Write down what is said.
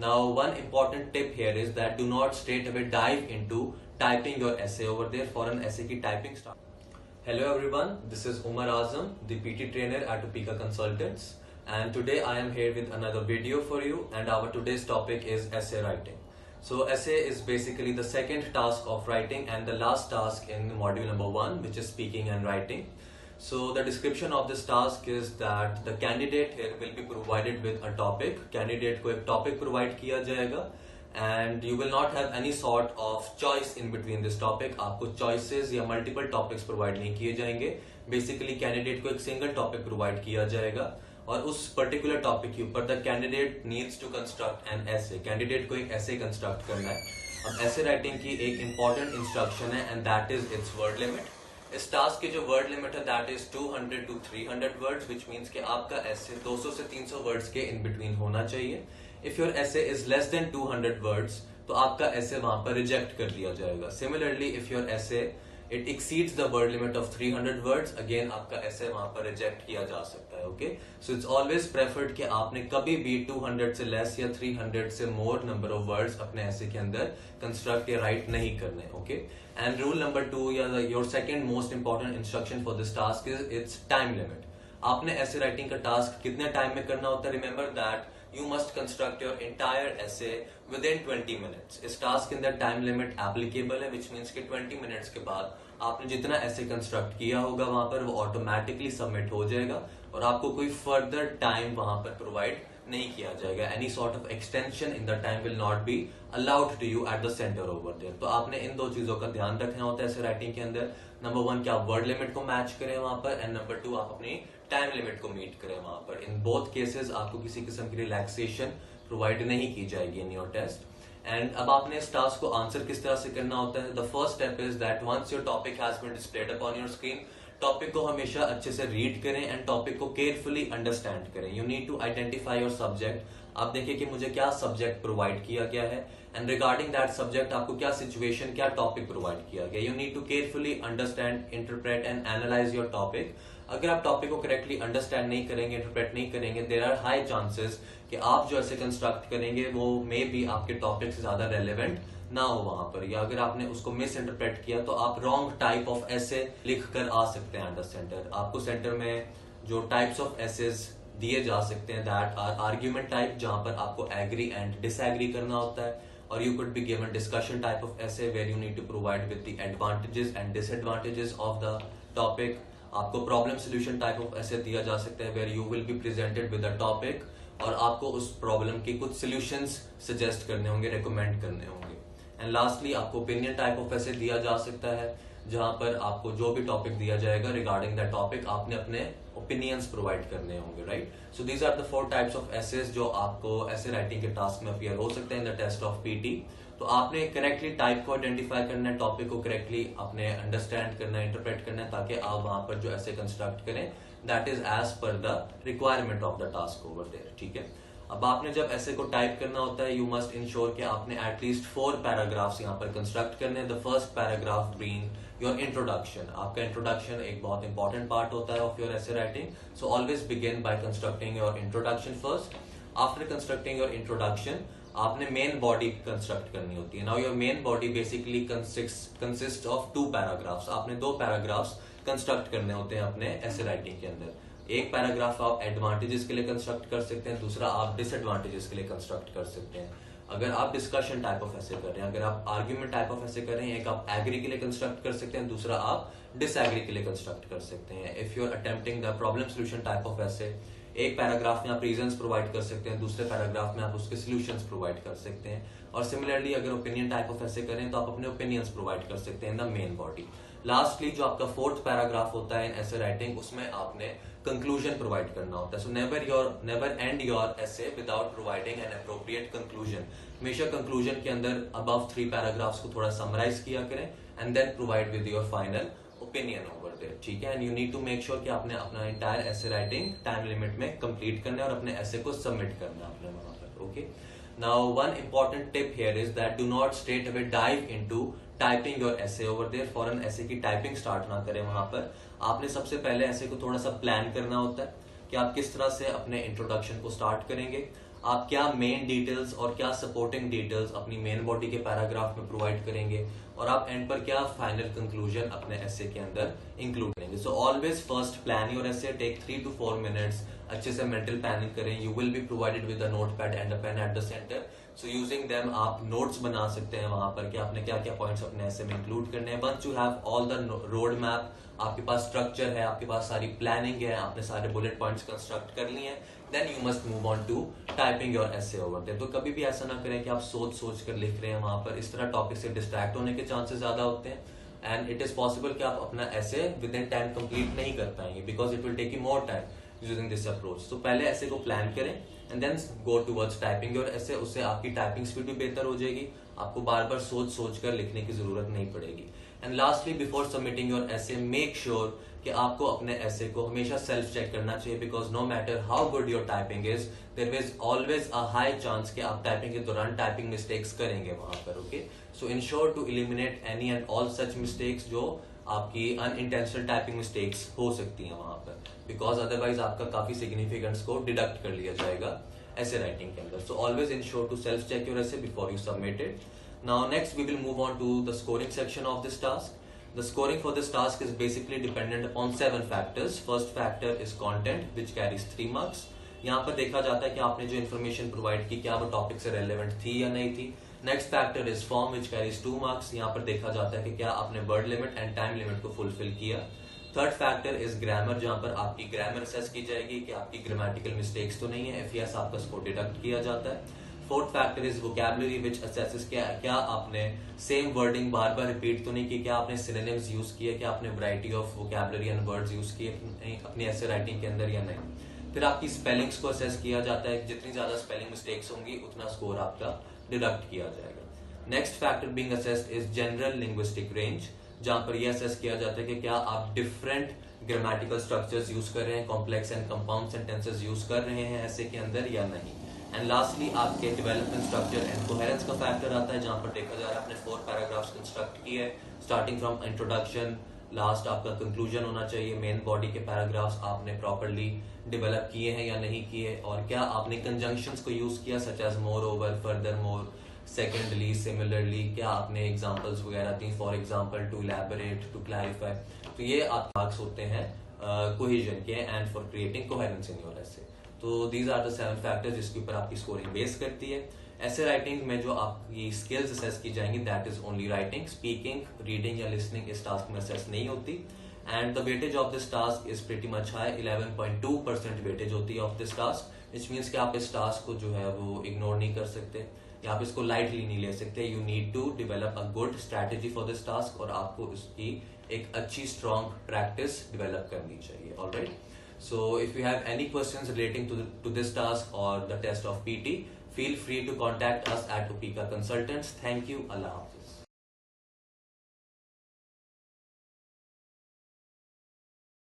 Now, one important tip here is that do not straight away dive into typing your essay over there for an essay की typing start. Hello everyone, this is Umar Azam, the PT trainer at Topeka Consultants, and today I am here with another video for you, and our today's topic is essay writing. So essay is basically the second task of writing and the last task in module number 1, which is speaking and writing. So the description of this task is that the candidate here will be provided with a topic. Candidate को एक topic provide किया जाएगा and you will not have any sort of choice in between this topic. आपको choices या multiple topics provide नहीं किए जाएंगे. Basically candidate को एक single topic provide किया जाएगा और उस particular topic के ऊपर the candidate needs to construct an essay. Candidate को एक essay construct करना है. अब essay writing की एक important instruction है and that is its word limit. इस टास्क की जो वर्ड लिमिट है that is 200 to 300 words, which means कि आपका ऐसे 200 से 300 वर्ड्स के इन बिटवीन होना चाहिए. इफ योर ऐसे इज लेस देन 200 वर्ड्स तो आपका ऐसे वहां पर रिजेक्ट कर दिया जाएगा. सिमिलरली इफ योर ऐसे it exceeds the word limit of 300 words, again आपका ऐसे वहां पर रिजेक्ट किया जा सकता है. Okay, so it's always preferred कि आपने कभी भी 200 से लेस या 300 से मोर नंबर ऑफ वर्ड्स अपने ऐसे के अंदर कंस्ट्रक्ट या राइट नहीं करने. ओके, एंड रूल नंबर 2 या your second most important instruction for this task is it's time limit. आपने ऐसे राइटिंग का टास्क कितने टाइम में करना होता है? Remember that you must construct your entire essay within 20 minutes. इस टास्क के अंदर टाइम लिमिट एप्लीकेबल है, which means कि 20 मिनट्स के बाद आपने जितना ऐसे कंस्ट्रक्ट किया होगा वहां पर वो ऑटोमेटिकली सबमिट हो जाएगा और आपको कोई फर्दर टाइम वहां पर प्रोवाइड नहीं किया जाएगा. Any sort of extension in the time will not be allowed to you at the centre over there. तो आपने इन दो चीजों का ध्यान रखना होता है ऐसे राइटिंग के अंदर. नंबर 1 कि आप वर्ड लिमिट को मैच करें वहां पर, एंड नंबर 2 आप अपनी टाइम लिमिट को मीट करें वहां पर. इन बोथ केसेस आपको किसी किस्म की रिलैक्सेशन प्रोवाइड नहीं की जाएगी इन योर टेस्ट. एंड अब आपने इस टास्क को आंसर किस तरह से करना होता है? The first step is that once your topic has been displayed upon your screen, topic को हमेशा अच्छे से रीड करें एंड टॉपिक को केयरफुली अंडरस्टैंड करें. You need to identify your subject. आप देखिए कि मुझे क्या सब्जेक्ट प्रोवाइड किया गया है एंड रिगार्डिंग दैट सब्जेक्ट आपको क्या सिचुएशन, क्या टॉपिक प्रोवाइड किया गया. You need to carefully understand, interpret and analyse your topic. अगर आप टॉपिक को करेक्टली अंडरस्टैंड नहीं करेंगे, इंटरप्रेट नहीं करेंगे, देयर आर हाई चांसेस कि आप जो ऐसे कंस्ट्रक्ट करेंगे वो मे बी आपके टॉपिक से ज्यादा रेलेवेंट ना हो वहां पर, या अगर आपने उसको मिस इंटरप्रेट किया तो आप रॉन्ग टाइप ऑफ ऐसे लिख कर आ सकते हैं एट द सेंटर. आपको सेंटर में जो टाइप्स ऑफ एसेज दिए जा सकते हैं दैट आर आर्ग्यूमेंट टाइप, जहां पर आपको एग्री एंड डिसएग्री करना होता है, और you could be given discussion type of essay where you need to provide with the advantages and disadvantages of the topic. आपको problem solution type of essay दिया जा सकता है where you will be presented with a topic और आपको उस problem के कुछ solutions suggest करने होंगे, recommend करने होंगे. And lastly आपको opinion type of essay दिया जा सकता है जहां पर आपको जो भी टॉपिक दिया जाएगा रिगार्डिंग दैट टॉपिक आपने अपने ओपिनियंस प्रोवाइड करने होंगे. Right, so these are the 4 types of essays जो आपको ऐसे राइटिंग के टास्क में अपीयर हो सकते हैं in the test of PT. तो आपने करेक्टली टाइप को आइडेंटिफाई करना है, टॉपिक को करेक्टली अपने अंडरस्टैंड करना है, इंटरप्रेट करना है, ताकि आप वहां पर जो ऐसे कंस्ट्रक्ट करें that is as per the requirement of the task over there. ठीक है, अब आपने जब ऐसे को टाइप करना होता है यू मस्ट इंश्योर कि आपने एटलीस्ट 4 पैराग्राफ्स यहाँ पर कंस्ट्रक्ट करने. The first paragraph being your introduction. आपका इंट्रोडक्शन एक बहुत इंपॉर्टेंट पार्ट होता है ऑफ योर ऐसे writing. So always begin by constructing your introduction first. After constructing your introduction आपने मेन बॉडी कंस्ट्रक्ट करनी होती है. Now your main body basically consist of 2 paragraphs. आपने 2 पैराग्राफ्स कंस्ट्रक्ट करने होते हैं अपने ऐसे राइटिंग के अंदर. एक पैराग्राफ आप एडवांटेजेस के लिए कंस्ट्रक्ट कर सकते हैं, दूसरा आप डिसएडवांटेजेस के लिए कंस्ट्रक्ट कर सकते हैं. अगर आप डिस्कशन टाइप ऑफ ऐसे कर रहे हैं, अगर आप आर्ग्यूमेंट टाइप ऑफ ऐसे कर रहे हैं, एक आप एग्री के लिए कंस्ट्रक्ट कर सकते हैं, दूसरा आप डिसएग्री के लिए कंस्ट्रक्ट कर सकते हैं. If you are attempting the problem solution type of essay, एक पैराग्राफ में आप रीजंस प्रोवाइड कर सकते हैं, दूसरे पैराग्राफ में आप उसके सॉल्यूशंस प्रोवाइड कर सकते हैं. और सिमिलरली अगर ओपिनियन टाइप ऑफ ऐसे करें तो आप अपने ओपिनियंस प्रोवाइड कर सकते हैं in the main body. Lastly जो आपका 4th पैराग्राफ होता है इन ऐसे राइटिंग, उसमें आपने कंक्लूजन प्रोवाइड करना होता है. सो नेवर एंड योर ऐसे without providing an appropriate conclusion. हमेशा कंक्लूजन के अंदर अबव 3 पैराग्राफ्स को थोड़ा समराइज किया करें and then provide with your final opinion over there. ठीक है, and you need to make sure कि आपने अपना entire essay writing time limit में कंप्लीट करना है और अपने ऐसे को सबमिट करना है अपने वहां पर. Okay, now one important tip here is that do not straight away dive into typing your ऐसे ओवर देयर. फॉरन ऐसे की टाइपिंग स्टार्ट ना करें वहां पर. आपने सबसे पहले ऐसे को थोड़ा सा प्लान करना होता है कि आप किस तरह से अपने इंट्रोडक्शन को स्टार्ट करेंगे. आप क्या मेन डिटेल्स और क्या सपोर्टिंग डिटेल्स अपनी मेन बॉडी के पैराग्राफ में प्रोवाइड करेंगे, और आप एंड पर क्या फाइनल कंक्लूजन अपने एसे के अंदर इंक्लूड करेंगे. So always first plan your essay, take 3 to 4 minutes, अच्छे से मेंटल प्लानिंग करें. You will be provided with a notepad and a pen at the centre. So using them आप notes बना सकते हैं वहां पर कि आपने क्या क्या पॉइंट्स अपने ऐसे में इंक्लूड करने हैं. Once you have all the road map, आपके पास स्ट्रक्चर है, आपके पास सारी प्लानिंग है, आपने सारे बुलेट पॉइंट्स कंस्ट्रक्ट कर लिए हैं, then you must move on to typing your essay over there. तो कभी भी ऐसा ना करें कि आप सोच सोच कर लिख रहे हैं वहां पर. इस तरह टॉपिक से डिस्ट्रैक्ट होने के चांसेस ज्यादा होते हैं, एंड इट इज पॉसिबल कि आप अपना essay within time complete नहीं कर पाएंगे, because it will take you more time using this approach. तो पहले ऐसे को प्लान करें and then go towards typing your essay. उससे आपकी टाइपिंग स्पीड भी बेहतर हो जाएगी, आपको बार बार सोच सोच कर लिखने की जरूरत नहीं पड़ेगी. And lastly, before submitting your essay, make sure कि आपको अपने एसे को हमेशा सेल्फ चेक करना चाहिए, because no matter how good your typing is, there is always a high chance कि आप टाइपिंग के दौरान टाइपिंग मिस्टेक्स करेंगे वहां पर. Okay, so ensure to eliminate any and all such mistakes जो आपकी अनइंटेंशनल टाइपिंग मिस्टेक्स हो सकती हैं वहां पर, बिकॉज अदरवाइज आपका काफी सिग्निफिकेंस को डिडक्ट कर लिया जाएगा ऐसे राइटिंग के अंदर. So always ensure to self check your essay before you submit it. Now next we will move on to the scoring section of this task. The scoring for this task is basically dependent upon 7 factors. First factor is content, which carries 3 marks. यहाँ पर देखा जाता है कि आपने जो information provide की क्या वो टॉपिक से रेलेवेंट थी या नहीं थी. Next factor is form, which carries 2 marks. यहाँ पर देखा जाता है कि क्या आपने word limit and time limit को फुलफिल किया. थर्ड फैक्टर इज ग्रामर, जहाँ पर आपकी ग्रामर असेस की जाएगी कि आपकी ग्रामेटिकल मिस्टेक्स तो नहीं है. इफ यस, आपका स्कोर डिडक्ट किया जाता है. Fourth factor is vocabulary, which assesses क्या आपने सेम वर्डिंग बार बार रिपीट तो नहीं की, क्या आपने सिनोनिम्स यूज किए, क्या आपने variety of vocabulary and words use किए अपनी ऐसे राइटिंग के अंदर या नहीं. फिर आपकी स्पेलिंग्स को असेस किया जाता है, जितनी ज्यादा स्पेलिंग मिस्टेक्स होंगी उतना स्कोर आपका डिडक्ट किया जाएगा. Next factor being assessed is general linguistic range, जहां पर यह असेस किया जाता है कि क्या आप डिफरेंट ग्रामेटिकल स्ट्रक्चर्स यूज कर रहे हैं, complex and compound sentences use कर रहे हैं ऐसे के अंदर या नहीं. एंड लास्टली आपके डेवलपमेंट स्ट्रक्चर एंड कोहेरेंस का फैक्टर आता है, जहां पर देखा जा रहा है आपने 4 पैराग्राफ्स कंस्ट्रक्ट किए, स्टार्टिंग फ्रॉम इंट्रोडक्शन, लास्ट आपका कंक्लूजन होना चाहिए. मेन बॉडी के पैराग्राफ्स आपने प्रॉपर्ली डेवलप किए हैं या नहीं किए, और क्या आपने कंजंक्शंस को यूज किया, such as moreover, furthermore, secondly, similarly, क्या आपने एग्जाम्पल्स वगैरह दी, for example to elaborate, to clarify. तो ये आप मार्क्स होते हैं कोहेजन के and for creating coherence in your essay. तो दीज आर द 7 फैक्टर्स जिसके ऊपर आपकी स्कोरिंग बेस करती है. ऐसे राइटिंग में जो आपकी स्किल्स असेस की जाएंगी, that is only writing. Speaking, reading या लिसनिंग इस टास्क में असेस नहीं होती. And the weightage of this task is pretty much high, 11.2% weightage होती है of this task, which means कि आप इस टास्क को जो है वो इग्नोर नहीं कर सकते या आप इसको लाइटली नहीं ले सकते. You need to develop a good strategy for this task, और आपको इसकी एक अच्छी स्ट्रॉन्ग प्रैक्टिस डिवेलप करनी चाहिए. Alright, so if you have any questions relating to this task or the test of PT, feel free to contact us at Upika Consultants. Thank you. Allah Hafiz.